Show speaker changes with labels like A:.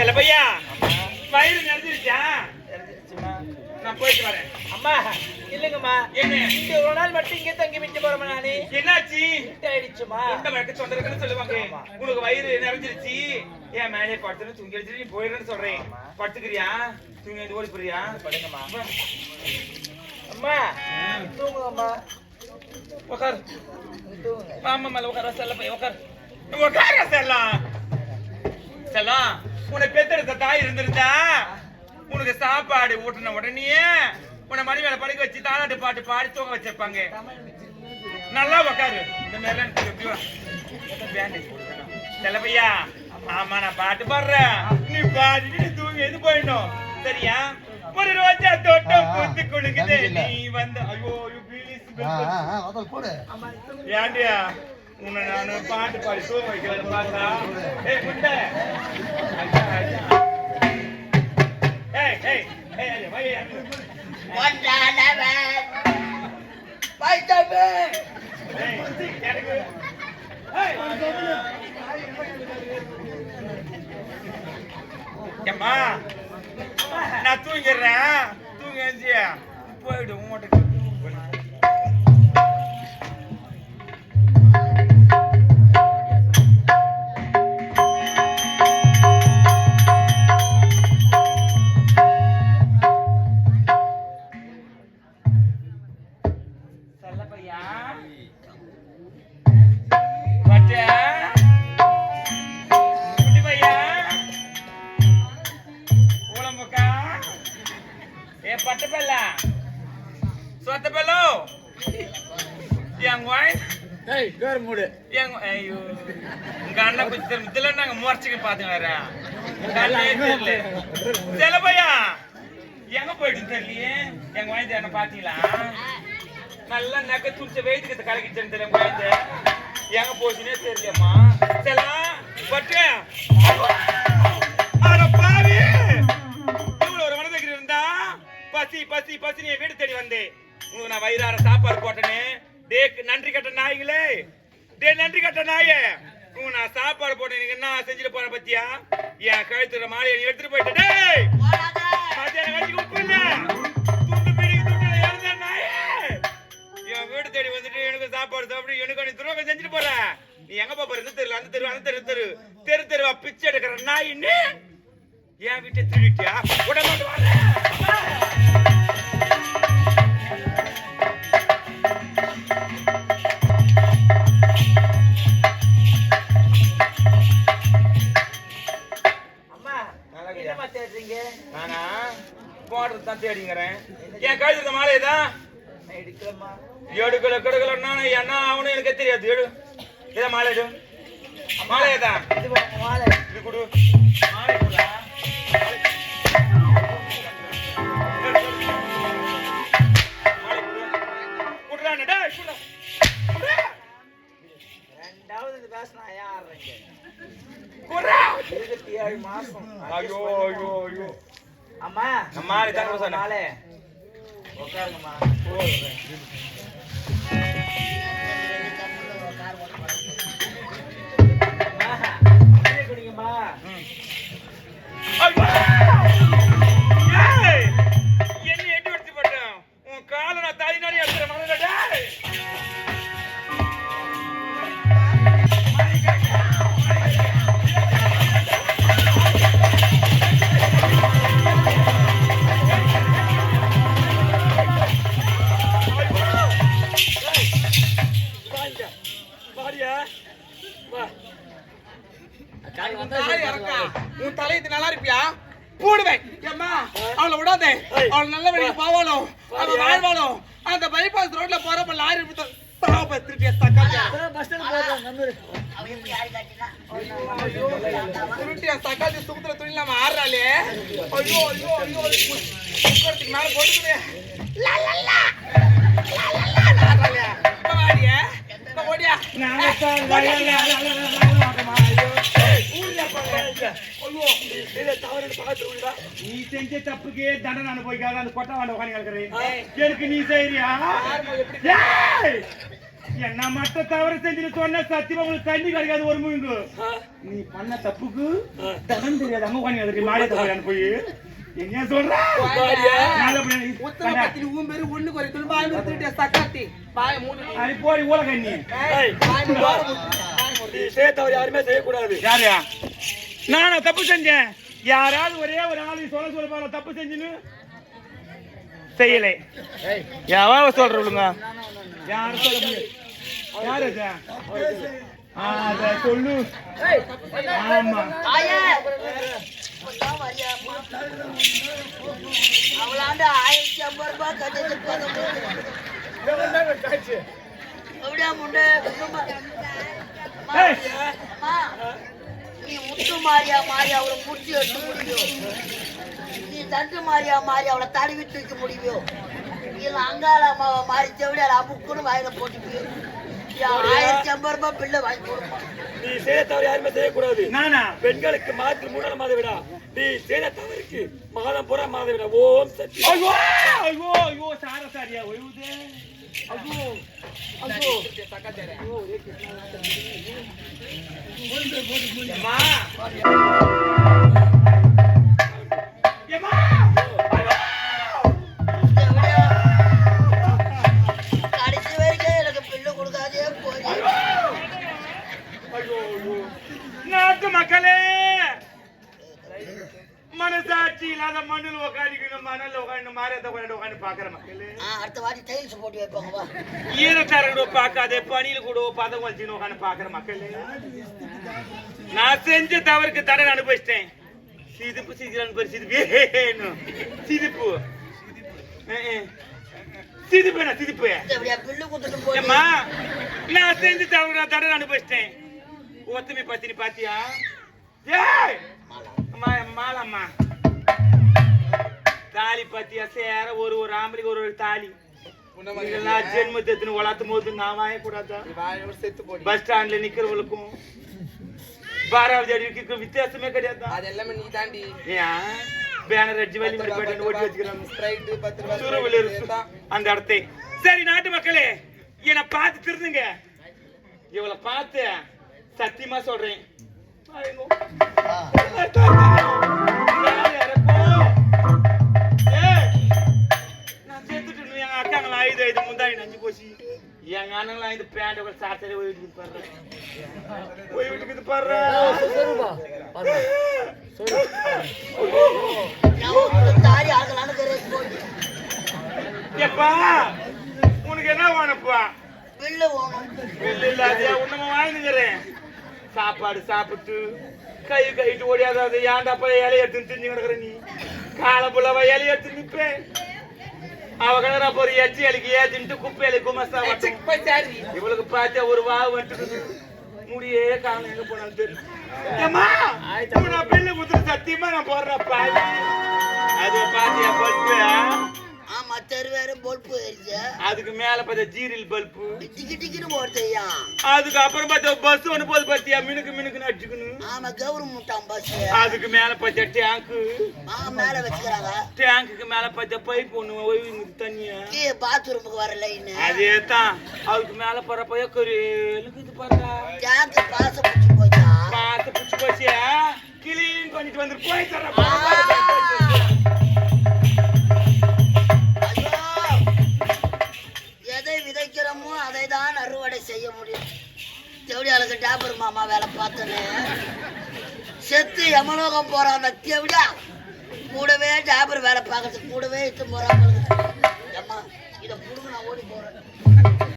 A: செல்ல பையா வயிறு நிறைஞ்சிருச்சா? நான் போயிட்டு வரேன்.
B: அம்மா இல்லங்கம்மா,
A: என்ன
B: இங்க ஒரு நாள் மட்டும் இங்கே தங்கி விட்டு போறோம். நானே
A: என்னாச்சு?
B: ஆயிடுச்சுமா.
A: இந்த வழக்கு சொந்தருக்குன்னு சொல்லுவாங்க. உனக்கு வயிறு நிறைஞ்சிருச்சு, ஏன் மேலே படுத்துன்னு தூங்கி வச்சுட்டு நீ போயிடுன்னு சொல்றேன். படுத்துக்கிறியா? தூங்கி ஓடி போறியா?
B: படுங்கம்மா. அம்மா தூங்குங்கம்மா.
A: உட்கார்.
B: தூங்குங்க.
A: ஆமா மேல உட்கார. செல்ல பையா உட்கார். உட்கார செல்லம். செல்லம், உன்னை பெத்தெடுத்த தாய் இருந்திருந்தா உனக்கு சாப்பாடு ஊட்டின உடனே உன்னை மணி மேல படுக்க வச்சு தாலாட்டு பாட்டு பாடி தூங்க வச்சிருப்பாங்க. நல்லா உக்காரு. இந்த மாதிரிலாம் பேண்டேஜ் போடுவேன். செல்ல பையா, ஆமா நான் பாட்டு பாடுறேன், நீ பாடிட்டு தூங்கி எது போயிடணும். சரியா? ஒரு ரோஜா தோட்டம் பூத்து கொடுக்குது, நீ வந்து ஐயோ ஏண்டியா உன்னை நானு பாட்டு பாடி தூங்க வைக்கிறேன் பார்த்தா. ஏய் முட்டை, ஏய் ஏய் ஏய் வையா
B: ஒன்றானவன் பைத்தவே.
A: ஏய் எனக்கு ஏய் ஏம்மா நான் தூங்கிடுறேன். தூங்கி எழுந்தியா போயிடு உங்கள்கிட்ட. எங்க போயிட்டு தெரியலையே. எங்க வாய்ந்த என்ன பாத்தீங்களா? நல்லா நகை துடிச்ச வெயிட்டுக்கு கலக்கிச்சேன்னு தெரியல. வாய்ந்த எங்க போச்சுன்னே தெரியலம்மா. பட்டு பாவி இவ்வளவு ஒரு மனதை இருந்தா பசி பசி பசி நீ வீடு தேடி வந்தேன். உனக்கு நான் வயிறார சாப்பாடு போட்டேன்னு டே நன்றி கட்ட நாய்களே. டே நன்றி கட்ட நாயே, உனக்கு நான் சாப்பாடு போட்டேன். நீங்க என்ன செஞ்சுட்டு போற பத்தியா? என் கழுத்துல மாலையை நீ எடுத்துட்டு போயிட்டு என் வீடு தேடி வந்துட்டு எனக்கு சாப்பாடு சாப்பிட்டு எனக்கு நீ துரோகம் செஞ்சுட்டு போற. நீ எங்க போற? இந்த தெரு அந்த தெரு அந்த தெரு தெரு தெரு தெருவா பிச்சை எடுக்கிற நாய். என் வீட்டை திருடிட்டியா? உடம்பு வர நானா போடுறது தான் தேடிங்கிறேன். என் கழுத்து மாலையதான் எடுக்கல கெடுக்கலன்னா என்ன அவனு எனக்கு தெரியாது. எடு இத மாலை, எடு மாலையதான். இது கொடு மாலை கொடுடா.
B: ரெண்டாவது இந்த பேச யாருங்க மாசம்.
A: ஐயோ ஐயோ ஐயோ
B: அம்மா
A: அம்மா இதான் சொன்னாலே
B: உட்காருங்கம்மா. குடிங்கம்மா.
A: என்ன எட்டு வச்சு போட்டேன் உன் காலை நான் தாயினாடி எடுத்துற மனதா. உன் தலையத்து நல்லா இருப்பியா? போடுவேன். ஏம்மா அவளை விடாதே. அவளை நல்ல வழிக்கு போவாலும் அவன் வாழ்வாலும் அந்த பைபாஸ் ரோட்ல போறப்ப லாரி தக்காளி சுமத்துல துணி நம்ம ஆடுறாளே. ஐயோ ஐயோ ஐயோ மேல போட்டுக்கிறேன். நீ செஞ்ச தப்புக்கே தண்டனை அனுபவிக்காத அந்த கொட்டை வாண்ட உட்காந்து கிடக்குறேன். எனக்கு நீ செய்யறியா? என்ன மற்ற தவறு செஞ்சு சொன்ன சத்தியமா உங்களுக்கு தண்ணி கிடைக்காது ஒரு மூங்கு நீ பண்ண தப்புக்கு தகன் தெரியாது அங்க உட்காந்து அதுக்கு மாடிய தப்பு போய் என்ன சொல்ற போய் ஊழ கண்ணி
C: யாருமே செய்யக்கூடாது.
A: யாரு நானா தப்பு செஞ்சேன்? யாராவது ஒரே ஒரு ஆளு சொல்ல பாரு தப்பு செஞ்சுன்னு செய்யலை. யாவா சொல்றவளுங்க யாரு சொல்ல முடியாது. யாரு அத சொல்லு. ஆமா
D: அவளாண்ட 1050 ரூபாய் கட்டிட்டு அப்படியா முண்டை நீ முத்து மாறியா மாறி அவளை முடிச்சு எடுத்து முடியும், நீ தண்டு மாறியா மாறி அவளை தடவி தூக்க முடியும், இல்ல அங்கால மாறி செவிடியால அப்புக்குன்னு வாயில போட்டு 1050 ரூபாய் பில்ல வாங்கி கொடுப்பான்.
C: நீ செய்த தவறு யாருமே செய்யக்கூடாது.
A: நானா
C: பெண்களுக்கு மாதம் 3 மாதம் விடா. நீ செய்த தவறுக்கு மாதம் பூரா மாதம் விடா. ஓம் சக்தி.
A: ஐயோ ஐயோ ஐயோ சாரா சாரியா ஒய்வுதே. ஐயோ ஐயோ அம்மா
D: கடைசி வரைக்கும் எனக்கு பில்லு கொடுக்காதே போய்.
A: நாட்டு மக்களே, மனசாட்சி இல்லாத மண்ணில் உட்காந்துக்கணும், மணல்ல உட்காந்து மாரியத்தை உட்காந்து பாக்குற மக்களே.
D: அடுத்த வாட்டி டைல்ஸ் போட்டு வைப்பாங்க.
A: ஈரத்தார கூட பார்க்காதே, பணியில கூட பதம் வச்சுன்னு உட்காந்து பாக்குற மக்களே. நான் செஞ்ச தவறுக்கு தடவை அனுபவிச்சிட்டேன். சிதிப்பு சிதிப்பு சிதிப்பு சிதிப்பு சிதிப்பு சிதிப்பு
D: பில்லு கொடுத்துட்டு போய்
A: நான் செஞ்ச தவறு நான் தடவை அனுபவிச்சிட்டேன். ஒத்துமை பத்தினி பாத்தியா? ஏய் மாலம்மா தாலி பாத்தியா? சேர ஒரு ஒரு ஆம்பளைக்கு ஒரு ஒரு தாலி. ஜென்மத்தின்னு வளர்த்தும் போது நான் வாங்கக்கூடாதா? பஸ் ஸ்டாண்ட்ல நிக்கிறவங்களுக்கும் 12வது அடி வித்தியாசமே கிடையாது.
B: அது எல்லாமே நீ தாண்டி
A: பேனர் அடிச்சு வலி ஓட்டி வச்சுக்கிறாங்க அந்த இடத்தை. சரி நாட்டு மக்களே, என்னை பார்த்து திருந்துங்க. இவளை பார்த்து சத்தியமா சொல்றேன், நான் செத்துட்டு எங்க அக்காங்களா 5 முந்தாணி நஞ்சு போச்சு. எங்க அண்ணங்களா இந்த பேண்ட் சாத்தலே போயிட்டு பாடுறேன் போயிட்டு பாடுறேன். எப்பா உனக்கு என்ன வேணும்ப்பா?
D: பில்லு வேணும்.
A: பில்லு இல்லாதயா உன்னமா வாழ்ந்துக்கிறேன். சாப்பாடு சாப்பிட்டு கை கைட்டு ஓடியாத ஏன்டாப்பா இலைய எடுத்து திஞ்சு கிடக்குற நீ? காலை புள்ளவா இலைய எடுத்து நிப்பேன். அவ கிடக்குற ஒரு எச்சி அலிக்கு ஏத்தின்ட்டு குப்பையில குமஸ்தா இவளுக்கு பார்த்தா ஒரு வாவு வந்துட்டு முடியே காலம் எங்க போனாலும் தெரியும். நான் பில்லு குத்துட்டு சத்தியமா நான் போடுறப்பா. அது பாத்தியா பல்பு?
D: ஆமா தெருவேறு பல்பு.
A: அதுக்கு மேல பார்த்தா ஜீரில் பல்பு
D: டிக்கி டிக்கின்னு போடுறியா?
A: அதுக்கு அப்புறம் பார்த்தா பஸ் ஒண்ணு போது பாத்தியா மினுக்கு மினுக்கு அடிச்சுக்கணும்.
D: ஆமா கவர்மெண்ட் பஸ்.
A: அதுக்கு மேல பார்த்தா டேங்கு
D: மேல வச்சுக்கிறாங்க.
A: டேங்குக்கு மேல பார்த்தா பைப் ஒண்ணு தண்ணியா
D: பாத்ரூமுக்கு வர லைன்.
A: அதேதான். அதுக்கு மேல போறப்ப கருது பாத்தா
D: டேங்க் பாச புடிச்சு போச்சா?
A: பாத்து புடிச்சு போச்சியா? கிளீன் பண்ணிட்டு வந்து போய் தர.
D: எதை விதைக்கிறோமோ அதை தான் அறுவடை செய்ய முடியும். தேவடியாளுக்கு டேபர் மாமா வேலை பார்த்தனே செத்து யமலோகம் போற அந்த தேவடியா கூடவே டேபர் வேலை பார்க்கறதுக்கு கூடவே இட்டு போறாங்க. அம்மா